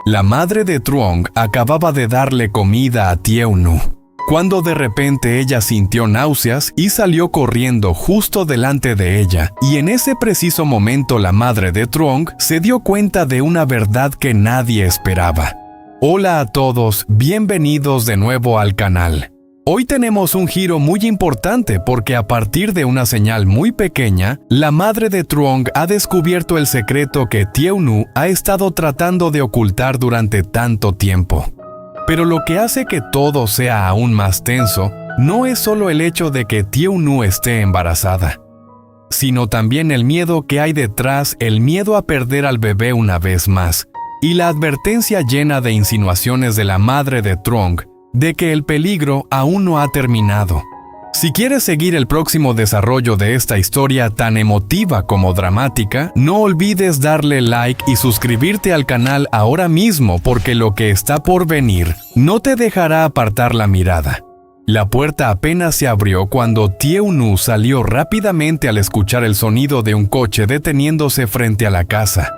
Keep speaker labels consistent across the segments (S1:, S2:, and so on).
S1: La madre de Truong acababa de darle comida a Tieu-nu, cuando de repente ella sintió náuseas y salió corriendo justo delante de ella, y en ese preciso momento la madre de Truong se dio cuenta de una verdad que nadie esperaba. Hola a todos, bienvenidos de nuevo al canal. Hoy tenemos un giro muy importante porque a partir de una señal muy pequeña, la madre de Truong ha descubierto el secreto que Tieu-nu ha estado tratando de ocultar durante tanto tiempo. Pero lo que hace que todo sea aún más tenso no es solo el hecho de que Tieu-nu esté embarazada, sino también el miedo que hay detrás, el miedo a perder al bebé una vez más, y la advertencia llena de insinuaciones de la madre de Truong de que el peligro aún no ha terminado. Si quieres seguir el próximo desarrollo de esta historia tan emotiva como dramática, no olvides darle like y suscribirte al canal ahora mismo porque lo que está por venir no te dejará apartar la mirada. La puerta apenas se abrió cuando Tieu-nu salió rápidamente al escuchar el sonido de un coche deteniéndose frente a la casa.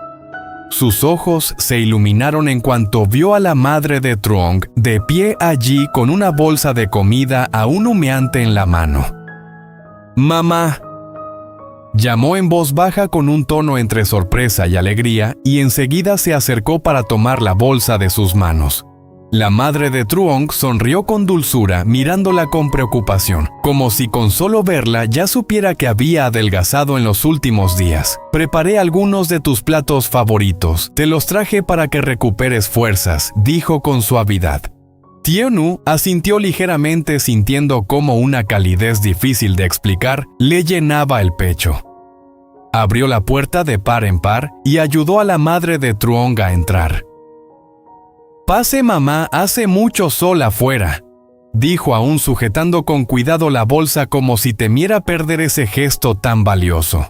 S1: Sus ojos se iluminaron en cuanto vio a la madre de Truong de pie allí con una bolsa de comida aún humeante en la mano. «Mamá», llamó en voz baja con un tono entre sorpresa y alegría y enseguida se acercó para tomar la bolsa de sus manos. La madre de Truong sonrió con dulzura mirándola con preocupación, como si con solo verla ya supiera que había adelgazado en los últimos días. «Preparé algunos de tus platos favoritos. Te los traje para que recuperes fuerzas», dijo con suavidad. Tieu-nu asintió ligeramente sintiendo cómo una calidez difícil de explicar le llenaba el pecho. Abrió la puerta de par en par y ayudó a la madre de Truong a entrar. «Pase mamá, hace mucho sol afuera», dijo aún sujetando con cuidado la bolsa como si temiera perder ese gesto tan valioso.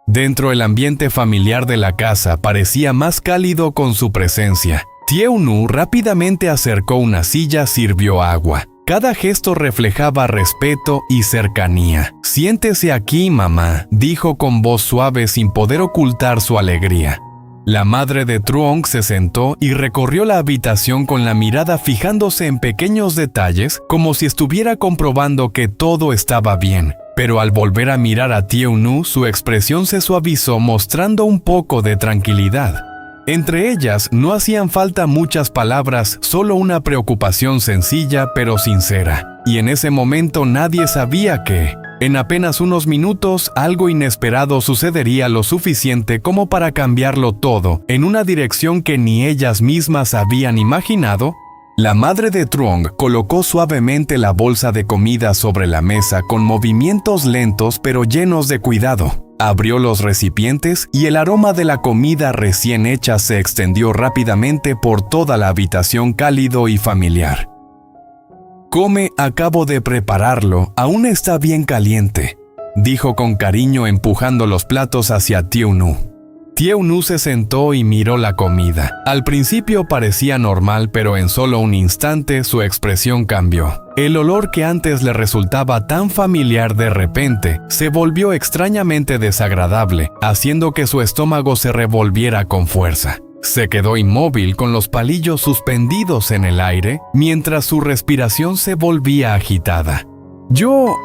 S1: Dentro el ambiente familiar de la casa parecía más cálido con su presencia. Tieu-nu rápidamente acercó una silla, sirvió agua. Cada gesto reflejaba respeto y cercanía. «Siéntese aquí, mamá», dijo con voz suave sin poder ocultar su alegría. La madre de Truong se sentó y recorrió la habitación con la mirada fijándose en pequeños detalles como si estuviera comprobando que todo estaba bien. Pero al volver a mirar a Tieu-nu, su expresión se suavizó mostrando un poco de tranquilidad. Entre ellas no hacían falta muchas palabras, solo una preocupación sencilla pero sincera. Y en ese momento nadie sabía que, en apenas unos minutos, algo inesperado sucedería lo suficiente como para cambiarlo todo en una dirección que ni ellas mismas habían imaginado. La madre de Truong colocó suavemente la bolsa de comida sobre la mesa con movimientos lentos pero llenos de cuidado. Abrió los recipientes y el aroma de la comida recién hecha se extendió rápidamente por toda la habitación cálido y familiar. «Come, acabo de prepararlo, aún está bien caliente», dijo con cariño empujando los platos hacia Tieu-nu. Tieu-nu se sentó y miró la comida. Al principio parecía normal, pero en solo un instante su expresión cambió. El olor que antes le resultaba tan familiar de repente se volvió extrañamente desagradable, haciendo que su estómago se revolviera con fuerza. Se quedó inmóvil con los palillos suspendidos en el aire, mientras su respiración se volvía agitada. Yo...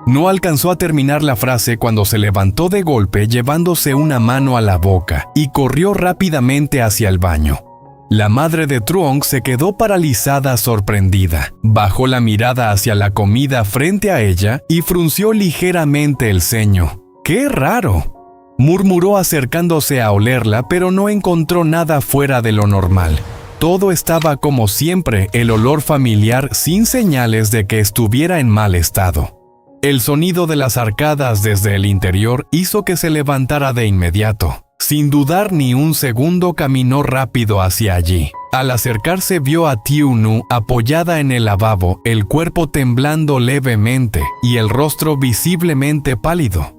S1: No alcanzó a terminar la frase cuando se levantó de golpe llevándose una mano a la boca y corrió rápidamente hacia el baño. La madre de Truong se quedó paralizada, sorprendida. Bajó la mirada hacia la comida frente a ella y frunció ligeramente el ceño. «¡Qué raro!», murmuró acercándose a olerla, pero no encontró nada fuera de lo normal. Todo estaba como siempre, el olor familiar sin señales de que estuviera en mal estado. El sonido de las arcadas desde el interior hizo que se levantara de inmediato. Sin dudar ni un segundo caminó rápido hacia allí. Al acercarse vio a Tieu-nu apoyada en el lavabo, el cuerpo temblando levemente y el rostro visiblemente pálido.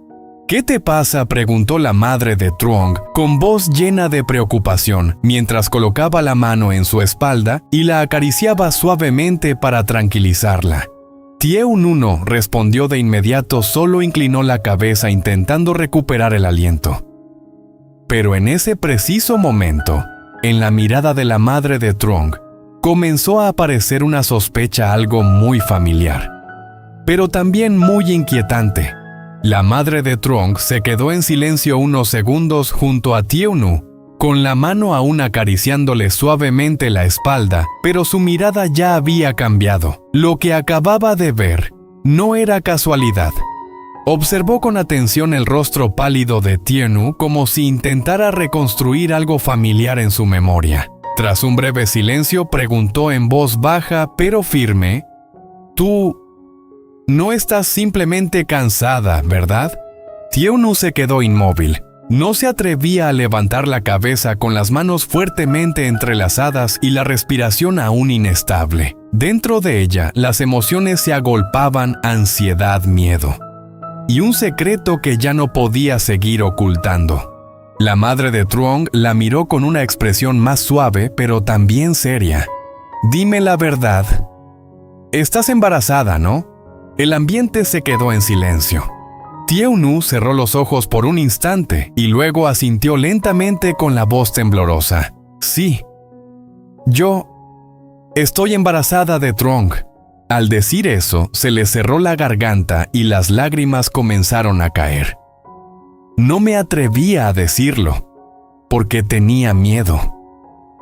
S1: «¿Qué te pasa?», preguntó la madre de Truong, con voz llena de preocupación, mientras colocaba la mano en su espalda y la acariciaba suavemente para tranquilizarla. Tieu-nu respondió de inmediato, solo inclinó la cabeza intentando recuperar el aliento. Pero en ese preciso momento, en la mirada de la madre de Trong, comenzó a aparecer una sospecha algo muy familiar, pero también muy inquietante. La madre de Trong se quedó en silencio unos segundos junto a Tieu-nu, con la mano aún acariciándole suavemente la espalda, pero su mirada ya había cambiado. Lo que acababa de ver no era casualidad. Observó con atención el rostro pálido de Tieu-nu como si intentara reconstruir algo familiar en su memoria. Tras un breve silencio, preguntó en voz baja pero firme: «Tú no estás simplemente cansada, ¿verdad?» Tieu-nu se quedó inmóvil. No se atrevía a levantar la cabeza con las manos fuertemente entrelazadas y la respiración aún inestable. Dentro de ella, las emociones se agolpaban: ansiedad, miedo y un secreto que ya no podía seguir ocultando. La madre de Trong la miró con una expresión más suave, pero también seria. «Dime la verdad. Estás embarazada, ¿no?» El ambiente se quedó en silencio. Tieu-nu cerró los ojos por un instante y luego asintió lentamente con la voz temblorosa. «Sí. Yo estoy embarazada de Trong». Al decir eso, se le cerró la garganta y las lágrimas comenzaron a caer. No me atrevía a decirlo, porque tenía miedo.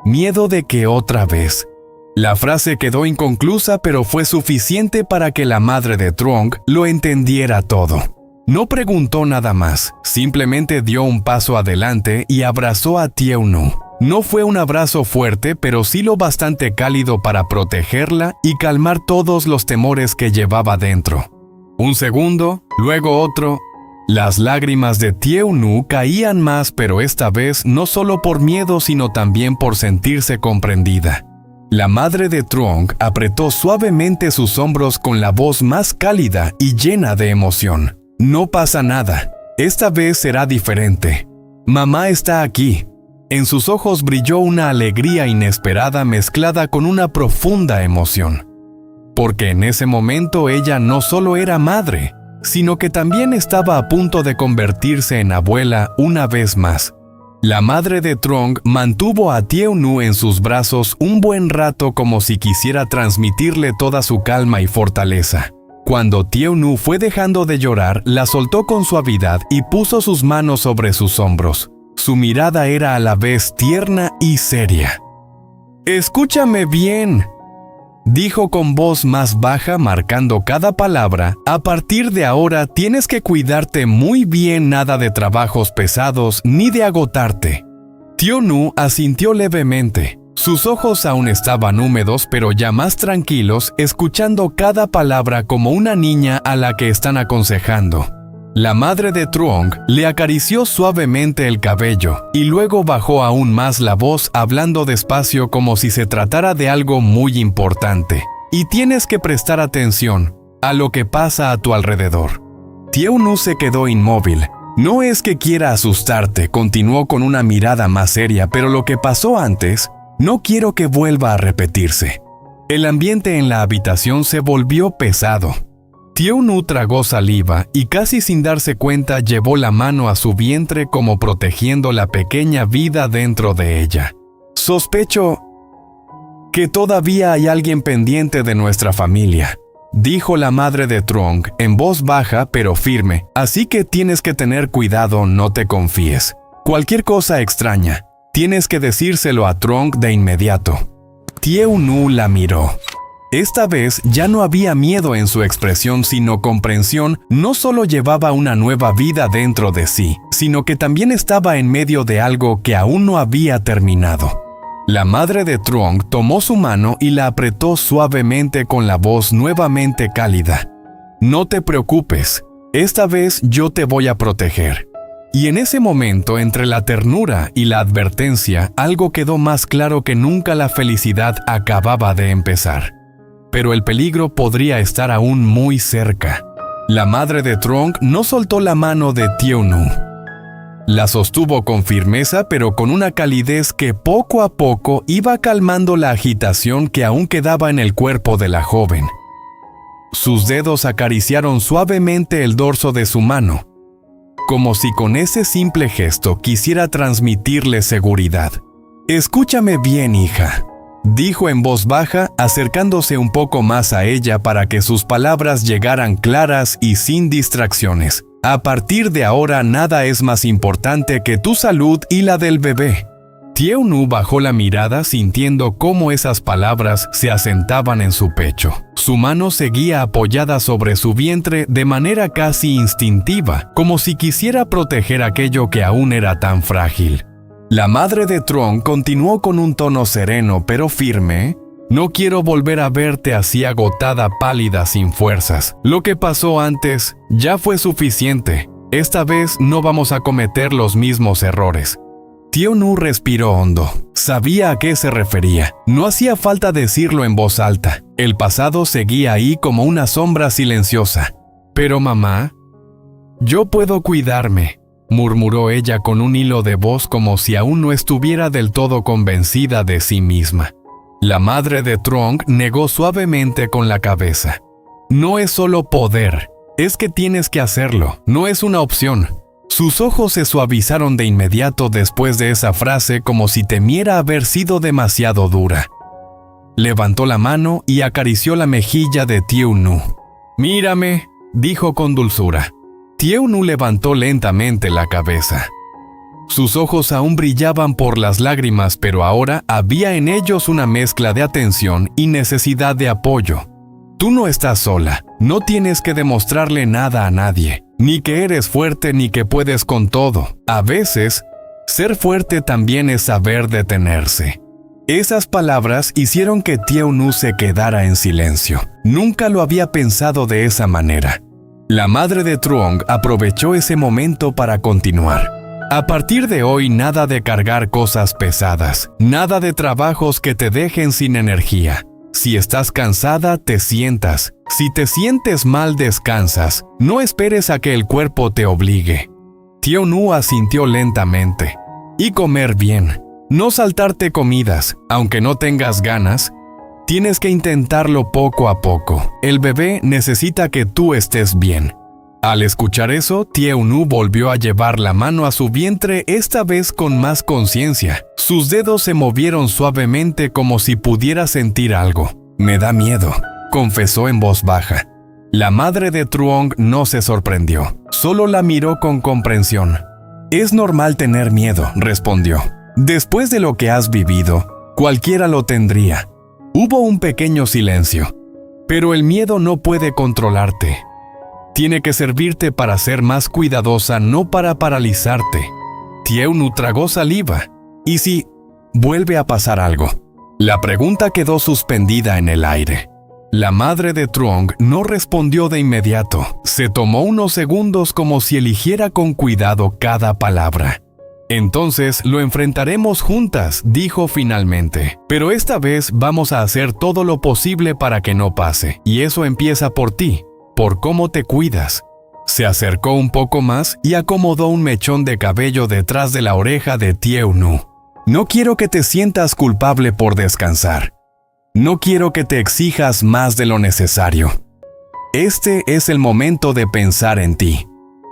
S1: Miedo de que otra vez. La frase quedó inconclusa, pero fue suficiente para que la madre de Trong lo entendiera todo. No preguntó nada más, simplemente dio un paso adelante y abrazó a Tieu-nu. No fue un abrazo fuerte, pero sí lo bastante cálido para protegerla y calmar todos los temores que llevaba dentro. Un segundo, luego otro. Las lágrimas de Tieu-nu caían más, pero esta vez no solo por miedo, sino también por sentirse comprendida. La madre de Trong apretó suavemente sus hombros con la voz más cálida y llena de emoción. «No pasa nada. Esta vez será diferente. Mamá está aquí». En sus ojos brilló una alegría inesperada mezclada con una profunda emoción. Porque en ese momento ella no solo era madre, sino que también estaba a punto de convertirse en abuela una vez más. La madre de Trong mantuvo a Tieu-nu en sus brazos un buen rato como si quisiera transmitirle toda su calma y fortaleza. Cuando Tieu-nu fue dejando de llorar, la soltó con suavidad y puso sus manos sobre sus hombros. Su mirada era a la vez tierna y seria. «Escúchame bien», dijo con voz más baja, marcando cada palabra. «A partir de ahora tienes que cuidarte muy bien, nada de trabajos pesados ni de agotarte». Tieu-nu asintió levemente. Sus ojos aún estaban húmedos, pero ya más tranquilos, escuchando cada palabra como una niña a la que están aconsejando. La madre de Trong le acarició suavemente el cabello y luego bajó aún más la voz, hablando despacio como si se tratara de algo muy importante. «Y tienes que prestar atención a lo que pasa a tu alrededor». Tieu-nu se quedó inmóvil. «No es que quiera asustarte», continuó con una mirada más seria, «pero lo que pasó antes, no quiero que vuelva a repetirse». El ambiente en la habitación se volvió pesado. Tieu-nu tragó saliva y casi sin darse cuenta llevó la mano a su vientre como protegiendo la pequeña vida dentro de ella. «Sospecho que todavía hay alguien pendiente de nuestra familia», dijo la madre de Trong en voz baja pero firme. «Así que tienes que tener cuidado, no te confíes. Cualquier cosa extraña, tienes que decírselo a Trong de inmediato». Tieu-nu la miró. Esta vez ya no había miedo en su expresión, sino comprensión. No solo llevaba una nueva vida dentro de sí, sino que también estaba en medio de algo que aún no había terminado. La madre de Trong tomó su mano y la apretó suavemente con la voz nuevamente cálida. «No te preocupes, esta vez yo te voy a proteger». Y en ese momento, entre la ternura y la advertencia, algo quedó más claro que nunca: la felicidad acababa de empezar. Pero el peligro podría estar aún muy cerca. La madre de Trong no soltó la mano de Tieu-nu. La sostuvo con firmeza, pero con una calidez que poco a poco iba calmando la agitación que aún quedaba en el cuerpo de la joven. Sus dedos acariciaron suavemente el dorso de su mano, como si con ese simple gesto quisiera transmitirle seguridad. Escúchame bien, hija, dijo en voz baja, acercándose un poco más a ella para que sus palabras llegaran claras y sin distracciones. A partir de ahora nada es más importante que tu salud y la del bebé. Tieu-nu bajó la mirada sintiendo cómo esas palabras se asentaban en su pecho. Su mano seguía apoyada sobre su vientre de manera casi instintiva, como si quisiera proteger aquello que aún era tan frágil. La madre de Truong continuó con un tono sereno pero firme. No quiero volver a verte así agotada, pálida, sin fuerzas. Lo que pasó antes ya fue suficiente. Esta vez no vamos a cometer los mismos errores. Tieu-nu respiró hondo. Sabía a qué se refería. No hacía falta decirlo en voz alta. El pasado seguía ahí como una sombra silenciosa. Pero mamá, yo puedo cuidarme, murmuró ella con un hilo de voz como si aún no estuviera del todo convencida de sí misma. La madre de Truong negó suavemente con la cabeza. No es solo poder, es que tienes que hacerlo, no es una opción. Sus ojos se suavizaron de inmediato después de esa frase como si temiera haber sido demasiado dura. Levantó la mano y acarició la mejilla de Tieu-nu. «Mírame», dijo con dulzura. Tieu-nu levantó lentamente la cabeza. Sus ojos aún brillaban por las lágrimas, pero ahora había en ellos una mezcla de atención y necesidad de apoyo. Tú no estás sola, no tienes que demostrarle nada a nadie, ni que eres fuerte ni que puedes con todo. A veces, ser fuerte también es saber detenerse. Esas palabras hicieron que Tieu-nu se quedara en silencio. Nunca lo había pensado de esa manera. La madre de Truong aprovechó ese momento para continuar. A partir de hoy, nada de cargar cosas pesadas, nada de trabajos que te dejen sin energía. Si estás cansada, te sientas. Si te sientes mal, descansas. No esperes a que el cuerpo te obligue. Tieu-nu asintió lentamente. Y comer bien. No saltarte comidas, aunque no tengas ganas. Tienes que intentarlo poco a poco. El bebé necesita que tú estés bien. Al escuchar eso, Tieu-nu volvió a llevar la mano a su vientre, esta vez con más conciencia. Sus dedos se movieron suavemente como si pudiera sentir algo. «Me da miedo», confesó en voz baja. La madre de Truong no se sorprendió, solo la miró con comprensión. «Es normal tener miedo», respondió. «Después de lo que has vivido, cualquiera lo tendría». Hubo un pequeño silencio. «Pero el miedo no puede controlarte. Tiene que servirte para ser más cuidadosa, no para paralizarte». Tieu-nu tragó saliva. «¿Y si vuelve a pasar algo?» La pregunta quedó suspendida en el aire. La madre de Truong no respondió de inmediato. Se tomó unos segundos como si eligiera con cuidado cada palabra. «Entonces lo enfrentaremos juntas», dijo finalmente. «Pero esta vez vamos a hacer todo lo posible para que no pase. Y eso empieza por ti. Por cómo te cuidas». Se acercó un poco más y acomodó un mechón de cabello detrás de la oreja de Tieu-nu. «No quiero que te sientas culpable por descansar. No quiero que te exijas más de lo necesario. Este es el momento de pensar en ti».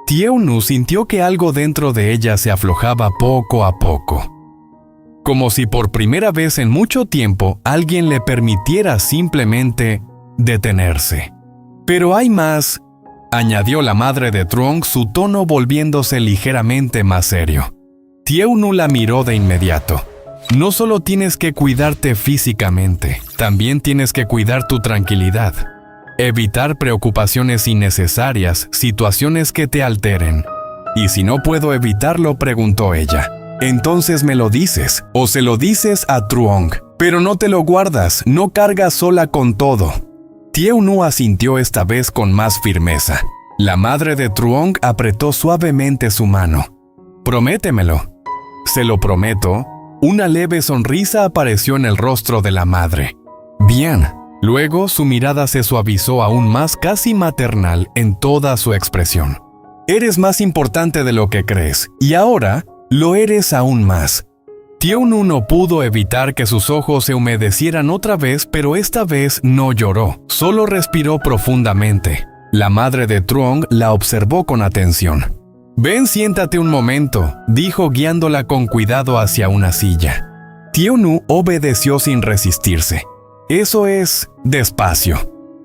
S1: Tieu-nu sintió que algo dentro de ella se aflojaba poco a poco. Como si por primera vez en mucho tiempo alguien le permitiera simplemente detenerse. «Pero hay más», añadió la madre de Truong, su tono volviéndose ligeramente más serio. Tieu-nu la miró de inmediato. «No solo tienes que cuidarte físicamente, también tienes que cuidar tu tranquilidad. Evitar preocupaciones innecesarias, situaciones que te alteren». «¿Y si no puedo evitarlo?», preguntó ella. «Entonces me lo dices, o se lo dices a Truong. Pero no te lo guardas, no cargas sola con todo». Tieu-nu asintió esta vez con más firmeza. La madre de Truong apretó suavemente su mano. «Prométemelo». «Se lo prometo». Una leve sonrisa apareció en el rostro de la madre. «Bien». Luego su mirada se suavizó aún más, casi maternal en toda su expresión. «Eres más importante de lo que crees, y ahora lo eres aún más». Tieu-nu no pudo evitar que sus ojos se humedecieran otra vez, pero esta vez no lloró, solo respiró profundamente. La madre de Truong la observó con atención. «Ven, siéntate un momento», dijo guiándola con cuidado hacia una silla. Tieu-nu obedeció sin resistirse. Eso es, despacio.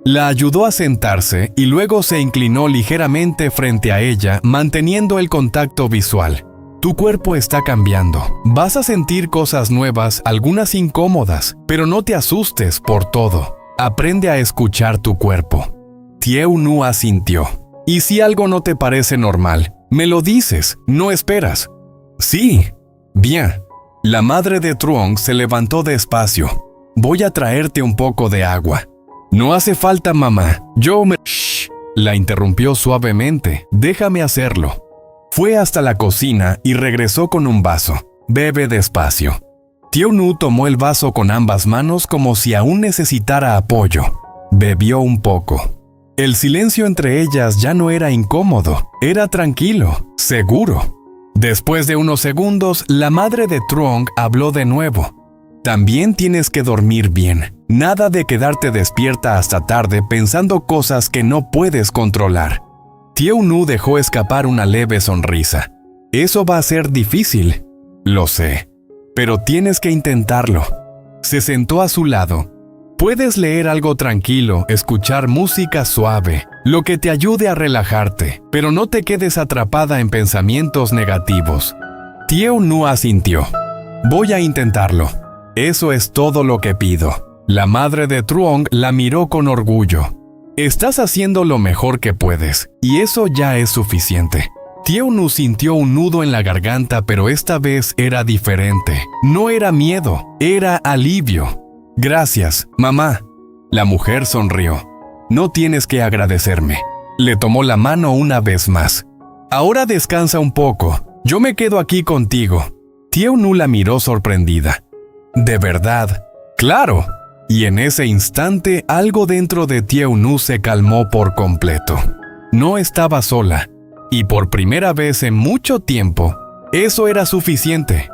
S1: La ayudó a sentarse y luego se inclinó ligeramente frente a ella, manteniendo el contacto visual. Tu cuerpo está cambiando. Vas a sentir cosas nuevas, algunas incómodas, pero no te asustes por todo. Aprende a escuchar tu cuerpo. Tieu-nu asintió. ¿Y si algo no te parece normal? Me lo dices, no esperas. Sí. Bien. La madre de Truong se levantó despacio. Voy a traerte un poco de agua. No hace falta, mamá. Shh. La interrumpió suavemente. Déjame hacerlo. Fue hasta la cocina y regresó con un vaso. Bebe despacio. Tieu-nu tomó el vaso con ambas manos como si aún necesitara apoyo. Bebió un poco. El silencio entre ellas ya no era incómodo, era tranquilo, seguro. Después de unos segundos, la madre de Truong habló de nuevo. También tienes que dormir bien. Nada de quedarte despierta hasta tarde pensando cosas que no puedes controlar. Tieu-nu dejó escapar una leve sonrisa. Eso va a ser difícil. Lo sé. Pero tienes que intentarlo. Se sentó a su lado. Puedes leer algo tranquilo, escuchar música suave, lo que te ayude a relajarte, pero no te quedes atrapada en pensamientos negativos. Tieu-nu asintió. Voy a intentarlo. Eso es todo lo que pido. La madre de Truong la miró con orgullo. Estás haciendo lo mejor que puedes, y eso ya es suficiente. Tieu-nu sintió un nudo en la garganta, pero esta vez era diferente. No era miedo, era alivio. Gracias, mamá. La mujer sonrió. No tienes que agradecerme. Le tomó la mano una vez más. Ahora descansa un poco. Yo me quedo aquí contigo. Tieu-nu la miró sorprendida. ¿De verdad? ¡Claro! Y en ese instante algo dentro de Tieu-nu se calmó por completo. No estaba sola. Y por primera vez en mucho tiempo, eso era suficiente.